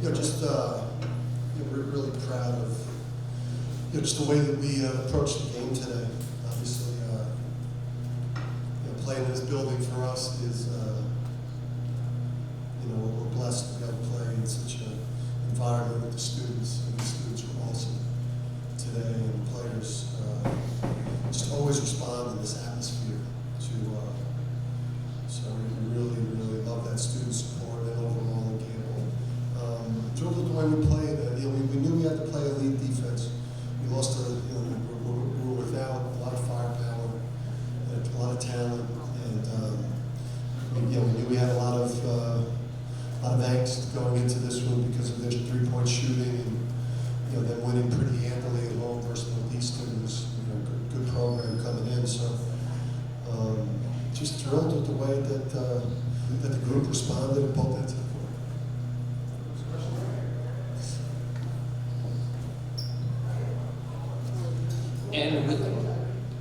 just we're really proud of just the way that we approached the game today. Obviously, playing in this building for us is we're blessed to be able to play in such an environment with the students, and the students were awesome today, and the players just always respond in this atmosphere to. So we really love that student support and overall in Campbell. Thrilled with the way we played. We knew we had to play elite defense. We lost we were without a lot of firepower and a lot of talent, and we knew we had a lot of angst going into this one because of their three-point shooting and them winning pretty handily at home versus Northeastern, who's good program coming in. So just thrilled with the way that the group responded at both ends of the court.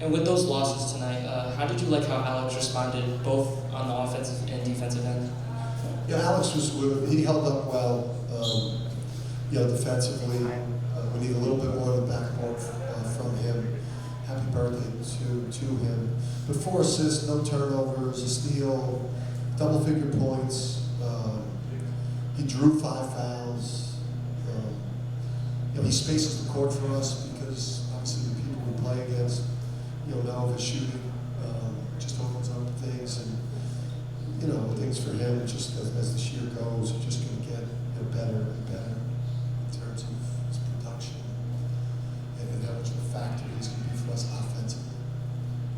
And with those losses tonight, how did you like how Alex responded both on the offensive and defensive end? Yeah, Alex he held up well. Defensively, we need a little bit more of the backboard from him. Happy birthday to him. But 4 assists, no turnovers, a steal, double-figure points. He drew 5 fouls. He spaces the court for us because obviously the people we play against, know his shooting just opens up things, and things for him just as this year goes, are just going to get better and better in terms of his production and how much of a factor he's going to be for us offensively.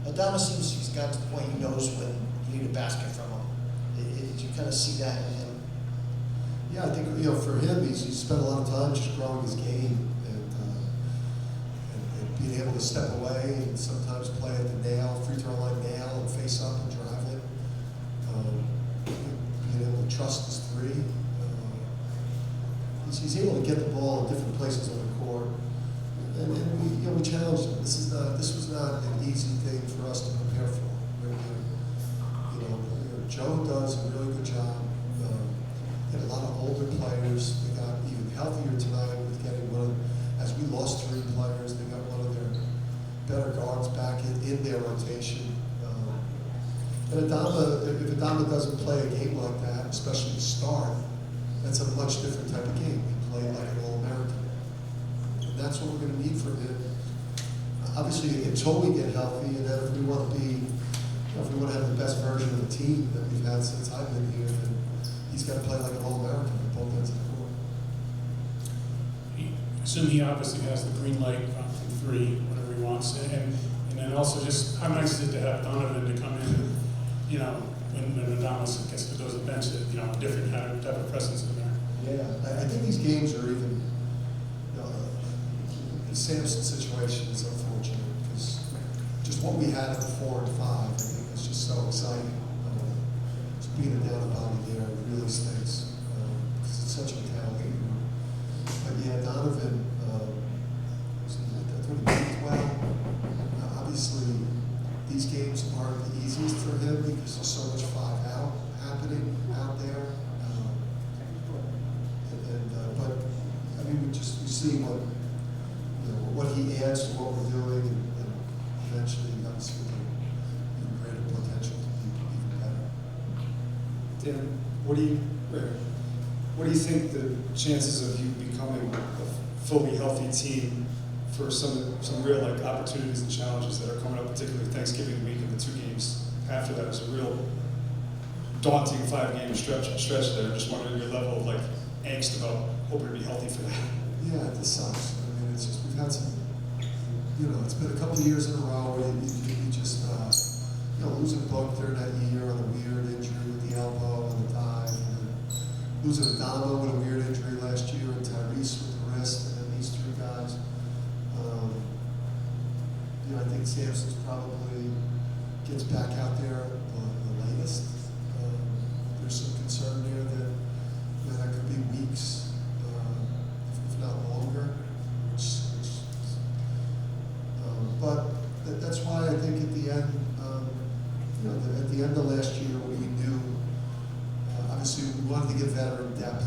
Adama seems he's got to the point he knows when you need a basket from him. Did you kind of see that in him? Yeah, I think for him, he's spent a lot of time just growing his game and being able to step away and sometimes play at the free throw line and face up and drive it. Being able to trust his three. He's able to get the ball in different places on the court, and we challenged him. This was not an easy thing for us to prepare for. Joe does a really good job. Had a lot of older players. They got even healthier tonight with getting as we lost 3 players, they got one of their better guards back in their rotation. And if Adama doesn't play a game like that, especially to start, that's a much different type of game. He played like an All-American. And that's what we're going to need from him. Obviously, until we get healthy, and then if we want to have the best version of the team that we've had since I've been here, then he's got to play like an All-American at both ends of the court. I assume he obviously has the green light from 3, whatever he wants, and then also just how nice is it to have Donovan to come in, when Adama gets to go to the bench, a different type of presence in there. Yeah, I think these games are even, the Sampson situation is unfortunate because just what we had at the 4 and 5, I think is just so exciting. So being a down body there really stinks because it's such a talented group. But yeah, Donovan, I thought he played well. Obviously, these games aren't the easiest for him because there's so much 5-out happening out there. But I mean, we see what he adds to what we're doing, and eventually, obviously, even greater potential to be even better. Dan, what do you think the chances of you becoming a fully healthy team for some real opportunities and challenges that are coming up, particularly Thanksgiving week and the 2 games after that is a real daunting 5-game stretch there. Just wondering your level of angst about hoping to be healthy for that. Yeah, this sucks. I mean, it's just we've had some. It's been a couple of years in a row where you just losing Book during that year on a weird injury with the elbow and the dive, and then losing Adama with a weird injury last year, and Tyrese with the wrist, and then these 3 guys. I think Sampson's probably gets back out there the latest. There's some concern there that that could be weeks, if not longer. But that's why I think at the end, at the end of last year, we knew obviously we wanted to get veteran depth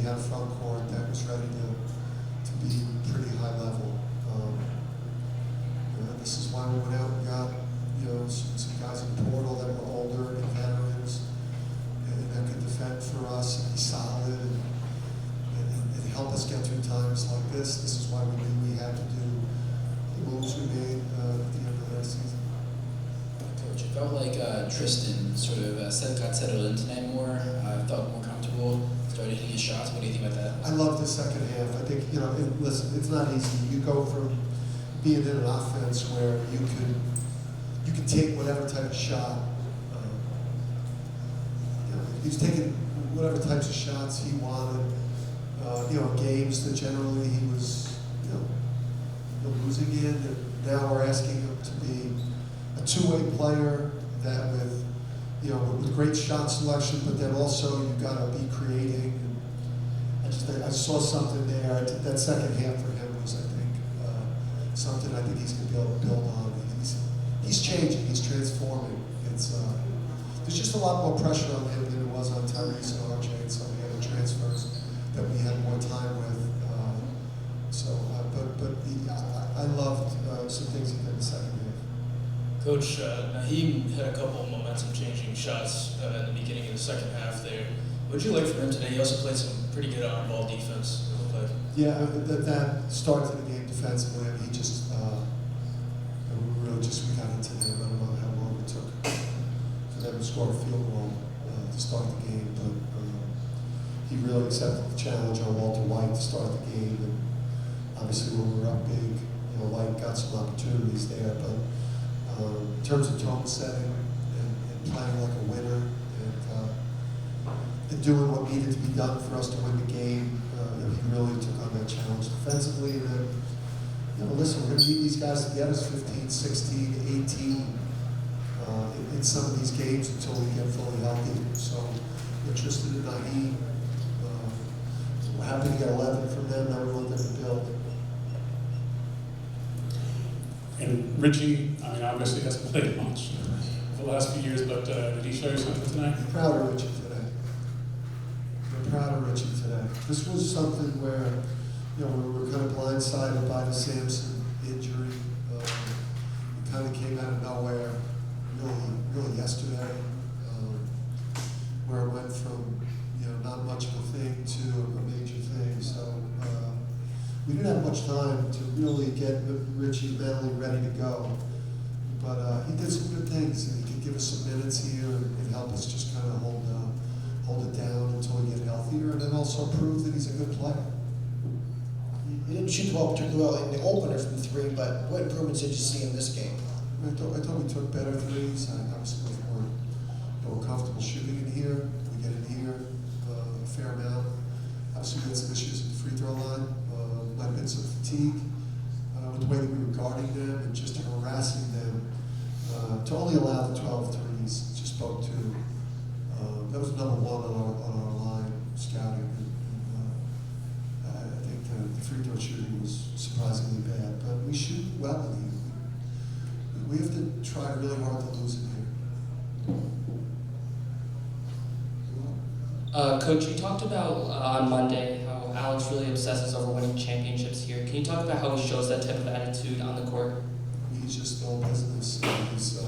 we had a front court that was ready to be pretty high level. This is why we went out and got some guys in the portal that were older and veterans and that could defend for us and be solid and help us get through times like this. This is why we knew we had to do the moves we made at the end of last season. Coach, it felt like Tristan sort of got settled in tonight more, felt more comfortable, started hitting his shots. What do you think about that? I love the second half. I think, listen, it's not easy. You go from being in an offense where you can take whatever type of shot. He was taking whatever types of shots he wanted. Games that generally he was, losing in. And now we're asking him to be a two-way player that with great shot selection, but then also you've got to be creating. And I saw something there. That second half for him was, I think, something I think he's going to be able to build on. He's changing. He's transforming. There's just a lot more pressure on him than it was on Tyrese and RJ and some of the other transfers that we had more time with. I loved some things he did in the second half. Coach, Naheem had a couple of momentum-changing shots in the beginning of the second half there. What did you like from him today? He also played some pretty good on-ball defense. Yeah, that started the game defensively. I mean, he just, we got into him. I don't know how long it took for them to score a field goal to start the game, but he really accepted the challenge on Walter White to start the game. And obviously, when we were up big, White got some opportunities there. But in terms of tone setting and playing like a winner and doing what needed to be done for us to win the game, he really took on that challenge defensively. And then, listen, we're going to need these guys to get us 15, 16, 18 in some of these games until we get fully healthy. So, interested in Naheem. We're happy to get 11 from them. Now we're looking to build. And Richie, I mean, obviously hasn't played much for the last few years, but did he show you something tonight? I'm proud of Richie today. I'm proud of Richie today. This was something where, we were kind of blindsided by the Sampson injury. It kind of came out of nowhere, really yesterday, where it went from, not much of a thing to a major thing. So we didn't have much time to really get Richie mentally ready to go. But he did some good things, and he could give us some minutes here and help us just kind of hold it down until we get healthier, and then also prove that he's a good player. He didn't shoot the ball particularly well in the opener from three, but what improvements did you see in this game? I thought we took better threes. Obviously, we're more comfortable shooting in here. We get in here a fair amount. Obviously, we had some issues at the free throw line. Might have been some fatigue with the way that we were guarding them and just harassing them. To only allow the 12 threes just spoke to. That was number one on our line scouting. I think the free throw shooting was surprisingly bad, but we shoot well in here. We have to try really hard to lose it here. Coach, you talked about on Monday how Alex really obsesses over winning championships here. Can you talk about how he shows that type of attitude on the court? He's just all business. He's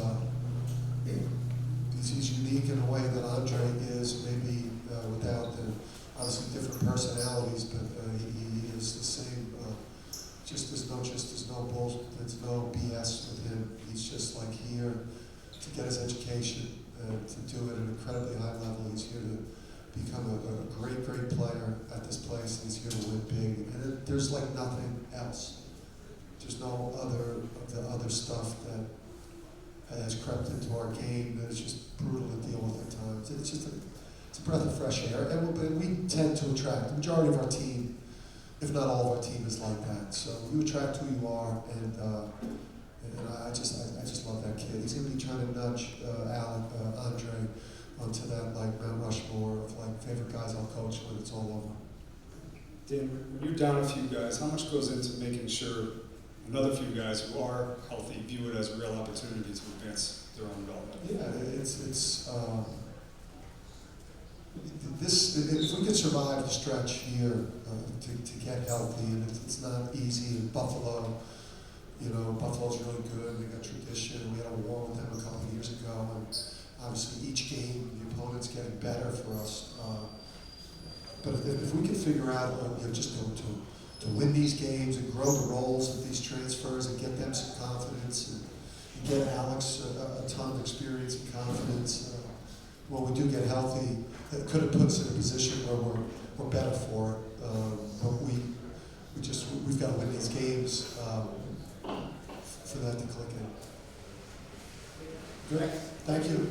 unique in a way that Andre is, maybe without obviously different personalities, but he is the same. There's no bullshit, there's no BS with him. He's just like here to get his education and to do it at an incredibly high level. He's here to become a great player at this place, and he's here to win big. And there's like nothing else. There's no other stuff that has crept into our game that is just brutal to deal with at times. It's just it's a breath of fresh air, and we tend to attract the majority of our team, if not all of our team, is like that. So you attract who you are, and I just love that kid. He's going to be trying to nudge Andre onto that like Mount Rushmore of like favorite guys I'll coach when it's all over. Dan, when you're down a few guys, how much goes into making sure another few guys who are healthy view it as a real opportunity to advance their own development? Yeah, if we could survive the stretch here to get healthy, and it's not easy in Buffalo. Buffalo's really good. They got tradition. We had a war with them a couple of years ago, and obviously each game the opponent's getting better for us. But if we can figure out just to win these games and grow the roles of these transfers and get them some confidence and get Alex a ton of experience and confidence, when we do get healthy, it could have put us in a position where we're better for it. But we've got to win these games for that to click in. Good. Thank you.